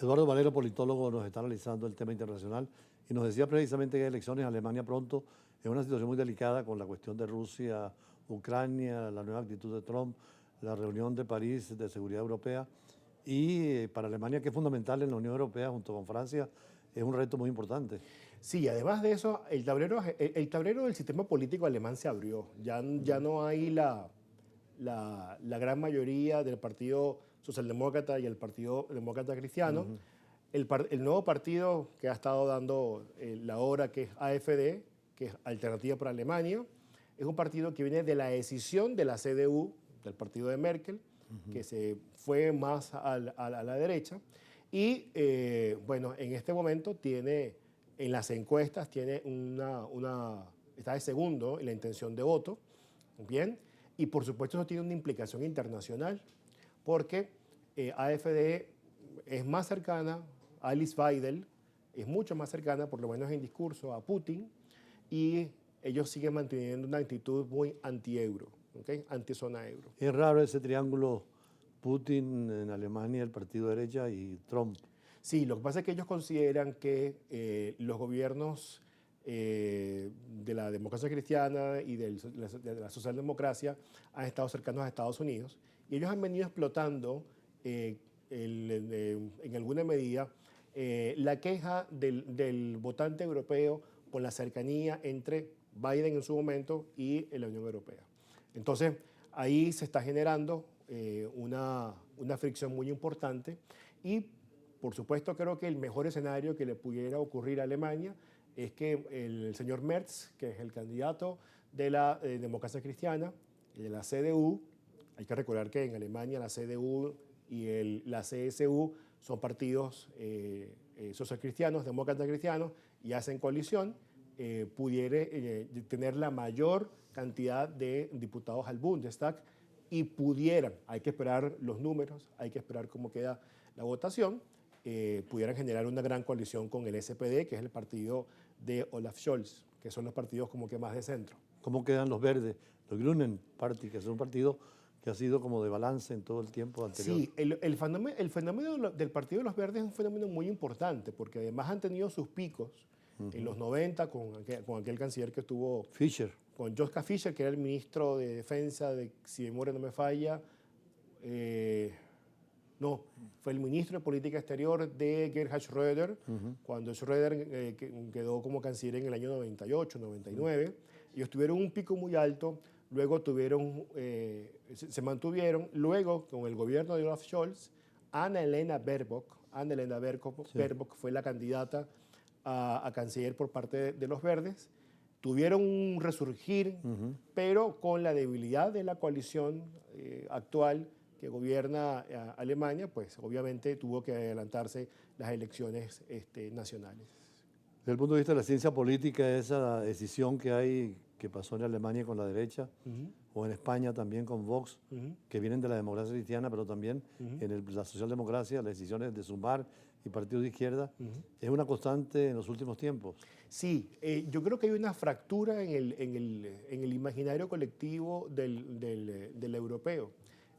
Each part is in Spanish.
Eduardo Valero, politólogo, nos está analizando el tema internacional y nos decía precisamente que hay elecciones en Alemania pronto, en una situación muy delicada con la cuestión de Rusia, Ucrania, la nueva actitud de Trump, la reunión de París de Seguridad Europea y para Alemania, que es fundamental en la Unión Europea junto con Francia, es un reto muy importante. Sí, además de eso, el tablero del sistema político alemán se abrió. Ya no hay la gran mayoría del Partido Socialdemócrata y el Partido Demócrata Cristiano. El nuevo partido que ha estado dando la hora, que es AfD, que es Alternativa para Alemania, es un partido que viene de la decisión de la CDU, del partido de Merkel, que se fue más a la derecha. Y bueno, en este momento tiene, en las encuestas, tiene está de segundo en la intención de voto. Bien, y por supuesto eso tiene una implicación internacional, porque AfD es más cercana, Alice Weidel es mucho más cercana, por lo menos en discurso, a Putin, y ellos siguen manteniendo una actitud muy anti-euro, ¿okay? Anti-zona euro. Es raro ese triángulo Putin en Alemania, el partido de derecha y Trump. Sí, lo que pasa es que ellos consideran que los gobiernos de la democracia cristiana y de la socialdemocracia han estado cercanos a Estados Unidos y ellos han venido explotando en alguna medida la queja del votante europeo con la cercanía entre Biden en su momento y la Unión Europea. Entonces, ahí se está generando una fricción muy importante y, por supuesto, creo que el mejor escenario que le pudiera ocurrir a Alemania es que el señor Merz, que es el candidato de la democracia cristiana y de la CDU, hay que recordar que en Alemania la CDU y la CSU son partidos socialcristianos, demócratas cristianos, y hacen coalición, pudiera tener la mayor cantidad de diputados al Bundestag y pudieran, hay que esperar los números, hay que esperar cómo queda la votación, pudieran generar una gran coalición con el SPD, que es el partido de Olaf Scholz, que son los partidos como que más de centro. ¿Cómo quedan los verdes? Los Grünen Party, que es un partido que ha sido como de balance en todo el tiempo anterior. Sí, el fenómeno del Partido de los Verdes es un fenómeno muy importante, porque además han tenido sus picos en los 90 con aquel canciller que estuvo... Fischer. Con Joschka Fischer, que era el ministro de Defensa, si mi memoria no me falla, no, fue el ministro de Política Exterior de Gerhard Schröder, cuando Schröder quedó como canciller en el año 98, 99. Ellos tuvieron un pico muy alto, luego se mantuvieron, luego con el gobierno de Olaf Scholz, Annalena Baerbock fue la candidata a canciller por parte de los Verdes. Tuvieron un resurgir, pero con la debilidad de la coalición actual que gobierna Alemania, pues obviamente tuvo que adelantarse las elecciones nacionales. Desde el punto de vista de la ciencia política, esa decisión que hay, que pasó en Alemania con la derecha, o en España también con Vox, que vienen de la democracia cristiana, pero también en la socialdemocracia, las decisiones de Sumar y partidos de izquierda, es una constante en los últimos tiempos. Sí, yo creo que hay una fractura en el imaginario colectivo del europeo,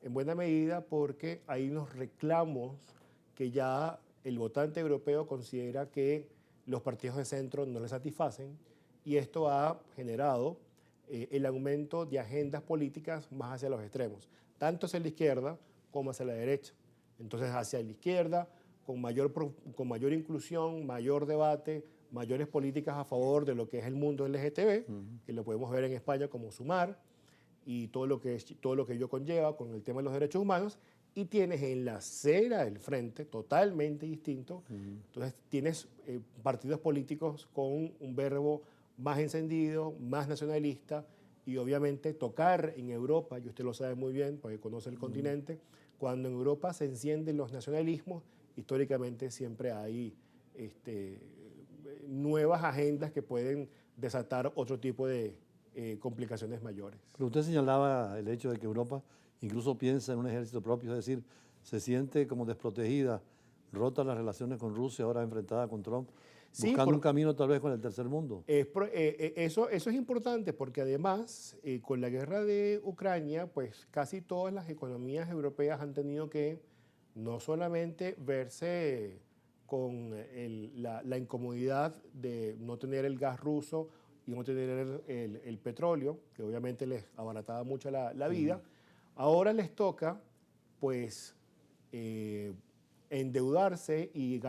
en buena medida porque hay unos reclamos que ya el votante europeo considera que los partidos de centro no le satisfacen y esto ha generado el aumento de agendas políticas más hacia los extremos, tanto hacia la izquierda como hacia la derecha. Entonces, hacia la izquierda, con mayor inclusión, mayor debate, mayores políticas a favor de lo que es el mundo LGTB, que lo podemos ver en España como Sumar, y todo lo que ello conlleva con el tema de los derechos humanos, y tienes en la acera del frente, totalmente distinto, entonces tienes partidos políticos con un verbo más encendido, más nacionalista, y obviamente tocar en Europa, y usted lo sabe muy bien, porque conoce el continente, cuando en Europa se encienden los nacionalismos, históricamente siempre hay nuevas agendas que pueden desatar otro tipo de complicaciones mayores. Pero usted señalaba el hecho de que Europa incluso piensa en un ejército propio, es decir, se siente como desprotegida, rota las relaciones con Rusia, ahora enfrentada con Trump, Sí, buscando un camino tal vez con el tercer mundo. Eso es importante porque además con la guerra de Ucrania, pues casi todas las economías europeas han tenido que no solamente verse con la incomodidad de no tener el gas ruso y no tener el petróleo, que obviamente les abarataba mucho la vida. Ahora les toca, pues, endeudarse y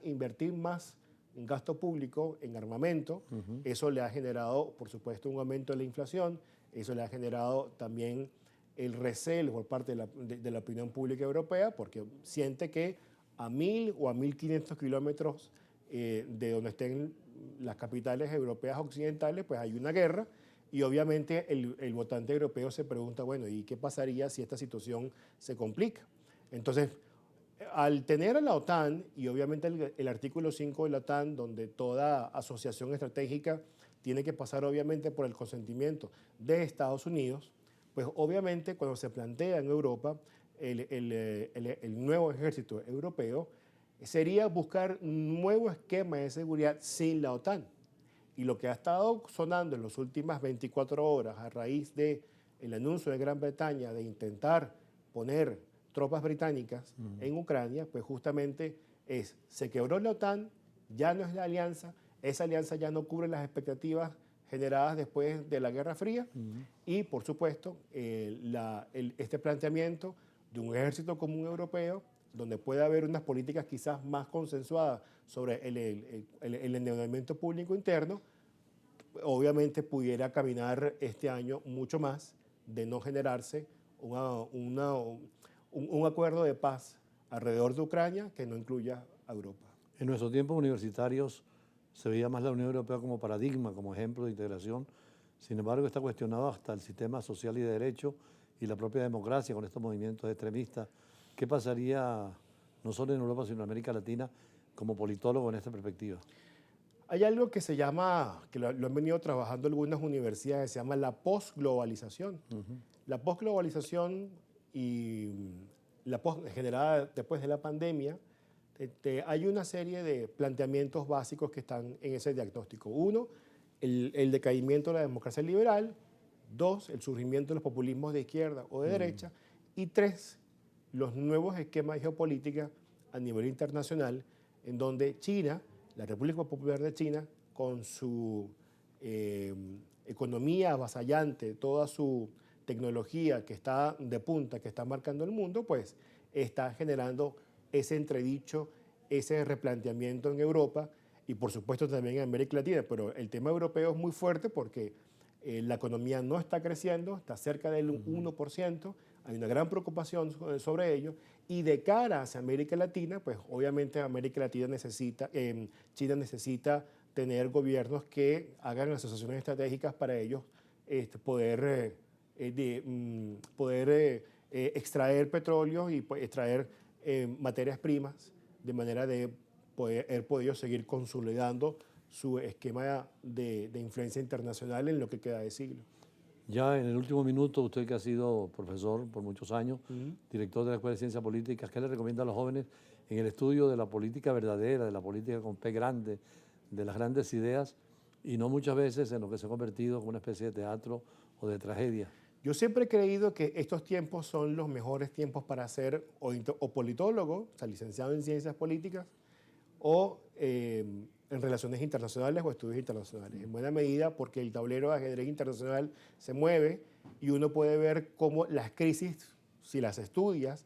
invertir más en gasto público, en armamento. Eso le ha generado, por supuesto, un aumento de la inflación. Eso le ha generado también el recelo por parte de la opinión pública europea, porque siente que a 1.000 o a 1.500 kilómetros de donde estén las capitales europeas occidentales, pues hay una guerra. Y obviamente el votante europeo se pregunta, bueno, ¿y qué pasaría si esta situación se complica? Entonces, al tener a la OTAN, y obviamente el artículo 5 de la OTAN, donde toda asociación estratégica tiene que pasar obviamente por el consentimiento de Estados Unidos, pues obviamente cuando se plantea en Europa el nuevo ejército europeo, sería buscar un nuevo esquema de seguridad sin la OTAN. Y lo que ha estado sonando en las últimas 24 horas a raíz del anuncio de Gran Bretaña de intentar poner tropas británicas en Ucrania, pues justamente se quebró la OTAN, ya no es la alianza, esa alianza ya no cubre las expectativas generadas después de la Guerra Fría y, por supuesto, este planteamiento de un ejército común europeo donde puede haber unas políticas quizás más consensuadas sobre el endeudamiento público interno, obviamente pudiera caminar este año mucho más de no generarse un acuerdo de paz alrededor de Ucrania que no incluya a Europa. En nuestros tiempos universitarios se veía más la Unión Europea como paradigma, como ejemplo de integración. Sin embargo, está cuestionado hasta el sistema social y de derecho y la propia democracia con estos movimientos extremistas. ¿Qué pasaría no solo en Europa, sino en América Latina, como politólogo en esta perspectiva? Hay algo que se llama, que lo han venido trabajando algunas universidades, se llama la posglobalización. La posglobalización y generada después de la pandemia, hay una serie de planteamientos básicos que están en ese diagnóstico. Uno, el decaimiento de la democracia liberal. Dos, el surgimiento de los populismos de izquierda o de derecha. Y tres, los nuevos esquemas de geopolítica a nivel internacional, en donde China, la República Popular de China, con su economía avasallante, toda su tecnología que está de punta, que está marcando el mundo, pues está generando ese entredicho, ese replanteamiento en Europa y por supuesto también en América Latina. Pero el tema europeo es muy fuerte porque la economía no está creciendo, está cerca del 1%, hay una gran preocupación sobre ello. Y de cara hacia América Latina, pues obviamente América Latina China necesita tener gobiernos que hagan asociaciones estratégicas para ellos poder extraer petróleo y extraer materias primas de manera de poder podido seguir consolidando su esquema de influencia internacional en lo que queda de siglo. Ya en el último minuto, usted que ha sido profesor por muchos años, director de la Escuela de Ciencias Políticas, ¿qué le recomienda a los jóvenes en el estudio de la política verdadera, de la política con P grande, de las grandes ideas, y no muchas veces en lo que se ha convertido como una especie de teatro o de tragedia? Yo siempre he creído que estos tiempos son los mejores tiempos para ser o politólogo, o sea, licenciado en Ciencias Políticas, o en Relaciones Internacionales o Estudios Internacionales. En buena medida porque el tablero de ajedrez internacional se mueve y uno puede ver cómo las crisis, si las estudias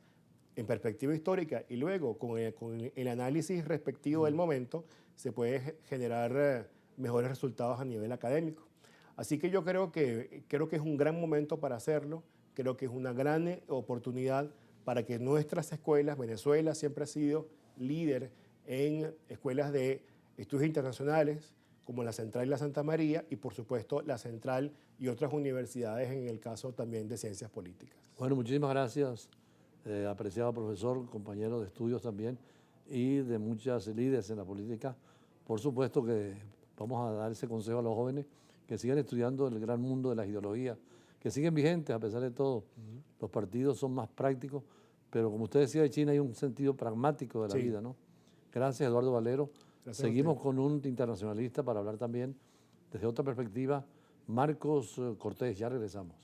en perspectiva histórica y luego con el análisis respectivo del momento, se puede generar mejores resultados a nivel académico. Así que yo creo que es un gran momento para hacerlo, creo que es una gran oportunidad para que nuestras escuelas, Venezuela siempre ha sido líder en escuelas de estudios internacionales, como la Central y la Santa María, y por supuesto la Central y otras universidades en el caso también de Ciencias Políticas. Bueno, muchísimas gracias, apreciado profesor, compañero de estudios también, y de muchas líderes en la política. Por supuesto que vamos a dar ese consejo a los jóvenes que sigan estudiando el gran mundo de las ideologías, que siguen vigentes a pesar de todo. Los partidos son más prácticos, pero como usted decía de China hay un sentido pragmático de la vida, ¿no? Gracias, Eduardo Valero. Gracias. Seguimos con un internacionalista para hablar también desde otra perspectiva, Marcos Cortés. Ya regresamos.